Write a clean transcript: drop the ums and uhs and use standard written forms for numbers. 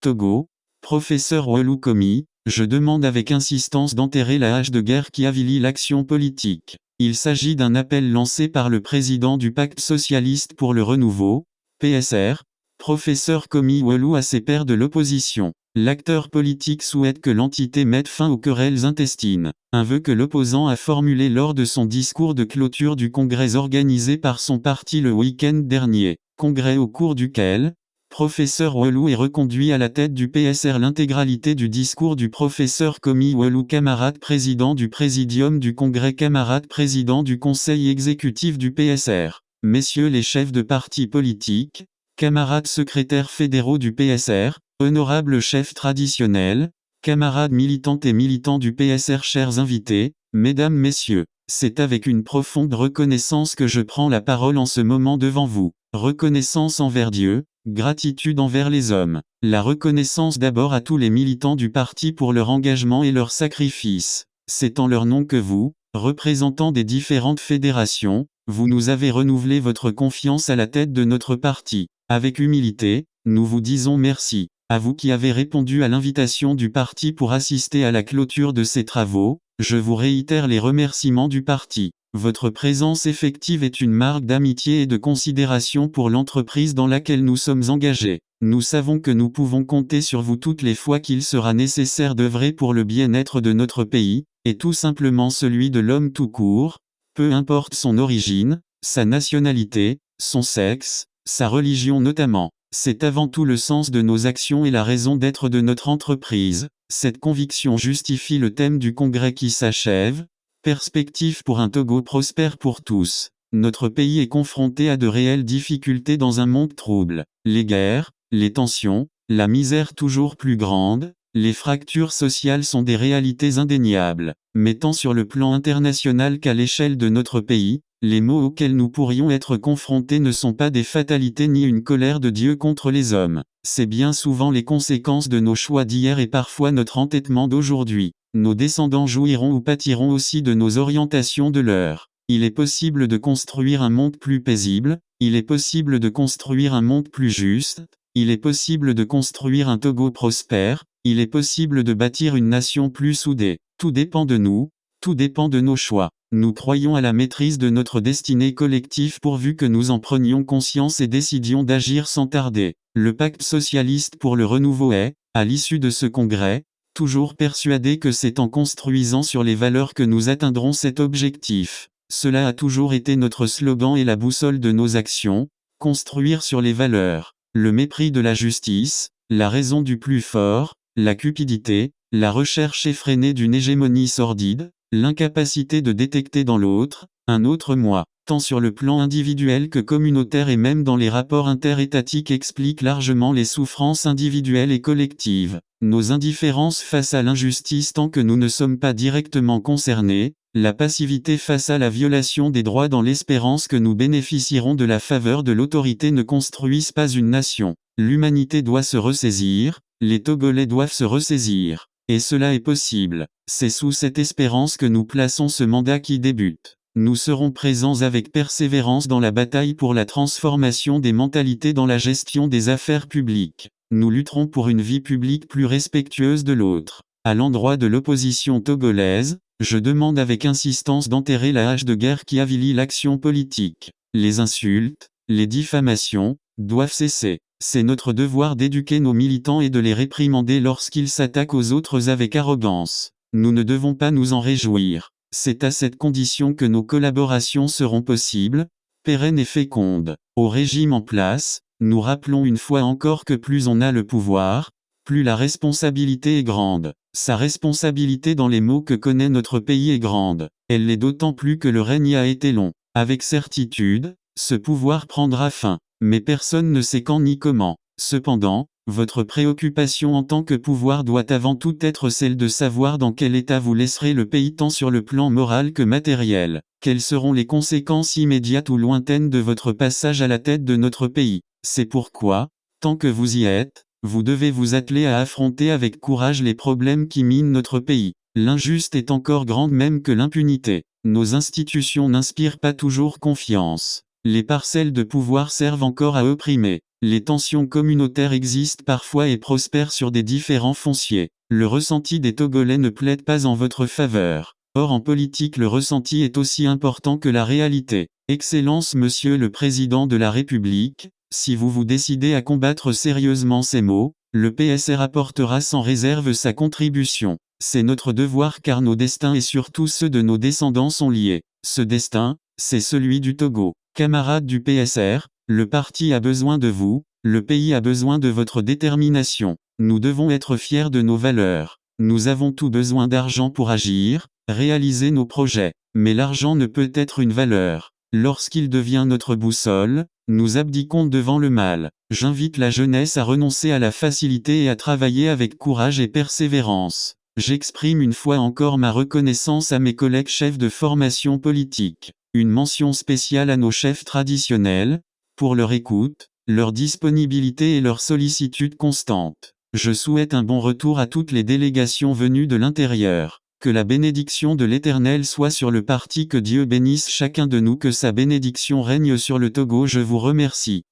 Togo, professeur Welu Komi, je demande avec insistance d'enterrer la hache de guerre qui avilit l'action politique. Il s'agit d'un appel lancé par le président du Pacte socialiste pour le renouveau, PSR, professeur Komi Welu à ses pairs de l'opposition. L'acteur politique souhaite que l'entité mette fin aux querelles intestines, un vœu que l'opposant a formulé lors de son discours de clôture du congrès organisé par son parti le week-end dernier, congrès au cours duquel, professeur Welu est reconduit à la tête du PSR. L'intégralité du discours du professeur Komi Welu, camarade président du présidium du congrès, camarade président du conseil exécutif du PSR, messieurs les chefs de partis politiques, camarades secrétaires fédéraux du PSR, honorables chefs traditionnels, camarades militantes et militants du PSR, chers invités, mesdames, messieurs, c'est avec une profonde reconnaissance que je prends la parole en ce moment devant vous. Reconnaissance envers Dieu, gratitude envers les hommes. La reconnaissance d'abord à tous les militants du parti pour leur engagement et leur sacrifice. C'est en leur nom que vous, représentants des différentes fédérations, vous nous avez renouvelé votre confiance à la tête de notre parti. Avec humilité, nous vous disons merci. À vous qui avez répondu à l'invitation du parti pour assister à la clôture de ces travaux, je vous réitère les remerciements du parti. Votre présence effective est une marque d'amitié et de considération pour l'entreprise dans laquelle nous sommes engagés. Nous savons que nous pouvons compter sur vous toutes les fois qu'il sera nécessaire d'œuvrer pour le bien-être de notre pays, et tout simplement celui de l'homme tout court, peu importe son origine, sa nationalité, son sexe, sa religion notamment. C'est avant tout le sens de nos actions et la raison d'être de notre entreprise. Cette conviction justifie le thème du congrès qui s'achève. Perspective pour un Togo prospère pour tous. Notre pays est confronté à de réelles difficultés dans un monde trouble. Les guerres, les tensions, la misère toujours plus grande, les fractures sociales sont des réalités indéniables. Mais tant sur le plan international qu'à l'échelle de notre pays, les maux auxquels nous pourrions être confrontés ne sont pas des fatalités ni une colère de Dieu contre les hommes. C'est bien souvent les conséquences de nos choix d'hier et parfois notre entêtement d'aujourd'hui. Nos descendants jouiront ou pâtiront aussi de nos orientations de l'heure. Il est possible de construire un monde plus paisible, il est possible de construire un monde plus juste, il est possible de construire un Togo prospère, il est possible de bâtir une nation plus soudée. Tout dépend de nous, tout dépend de nos choix. Nous croyons à la maîtrise de notre destinée collective pourvu que nous en prenions conscience et décidions d'agir sans tarder. Le Pacte socialiste pour le renouveau est, à l'issue de ce congrès, toujours persuadé que c'est en construisant sur les valeurs que nous atteindrons cet objectif. Cela a toujours été notre slogan et la boussole de nos actions, construire sur les valeurs. Le mépris de la justice, la raison du plus fort, la cupidité, la recherche effrénée d'une hégémonie sordide, l'incapacité de détecter dans l'autre, un autre moi, tant sur le plan individuel que communautaire et même dans les rapports interétatiques explique largement les souffrances individuelles et collectives. Nos indifférences face à l'injustice tant que nous ne sommes pas directement concernés, la passivité face à la violation des droits dans l'espérance que nous bénéficierons de la faveur de l'autorité ne construisent pas une nation. L'humanité doit se ressaisir, les Togolais doivent se ressaisir. Et cela est possible. C'est sous cette espérance que nous plaçons ce mandat qui débute. Nous serons présents avec persévérance dans la bataille pour la transformation des mentalités dans la gestion des affaires publiques. Nous lutterons pour une vie publique plus respectueuse de l'autre. À l'endroit de l'opposition togolaise, je demande avec insistance d'enterrer la hache de guerre qui avilit l'action politique. Les insultes, les diffamations, doivent cesser. C'est notre devoir d'éduquer nos militants et de les réprimander lorsqu'ils s'attaquent aux autres avec arrogance. Nous ne devons pas nous en réjouir. C'est à cette condition que nos collaborations seront possibles, pérennes et fécondes. Au régime en place, nous rappelons une fois encore que plus on a le pouvoir, plus la responsabilité est grande. Sa responsabilité dans les maux que connaît notre pays est grande. Elle l'est d'autant plus que le règne a été long. Avec certitude, ce pouvoir prendra fin. Mais personne ne sait quand ni comment. Cependant, votre préoccupation en tant que pouvoir doit avant tout être celle de savoir dans quel état vous laisserez le pays tant sur le plan moral que matériel. Quelles seront les conséquences immédiates ou lointaines de votre passage à la tête de notre pays. C'est pourquoi, tant que vous y êtes, vous devez vous atteler à affronter avec courage les problèmes qui minent notre pays. L'injuste est encore grande même que l'impunité. Nos institutions n'inspirent pas toujours confiance. Les parcelles de pouvoir servent encore à opprimer. Les tensions communautaires existent parfois et prospèrent sur des différents fonciers. Le ressenti des Togolais ne plaide pas en votre faveur. Or en politique le ressenti est aussi important que la réalité. Excellence Monsieur le Président de la République, si vous vous décidez à combattre sérieusement ces maux, le PSR apportera sans réserve sa contribution. C'est notre devoir car nos destins et surtout ceux de nos descendants sont liés. Ce destin, c'est celui du Togo. Camarades du PSR, le parti a besoin de vous, le pays a besoin de votre détermination. Nous devons être fiers de nos valeurs. Nous avons tout besoin d'argent pour agir, réaliser nos projets. Mais l'argent ne peut être une valeur. Lorsqu'il devient notre boussole, nous abdiquons devant le mal. J'invite la jeunesse à renoncer à la facilité et à travailler avec courage et persévérance. J'exprime une fois encore ma reconnaissance à mes collègues chefs de formation politique. Une mention spéciale à nos chefs traditionnels, pour leur écoute, leur disponibilité et leur sollicitude constante. Je souhaite un bon retour à toutes les délégations venues de l'intérieur. Que la bénédiction de l'Éternel soit sur le parti, que Dieu bénisse chacun de nous, que sa bénédiction règne sur le Togo. Je vous remercie.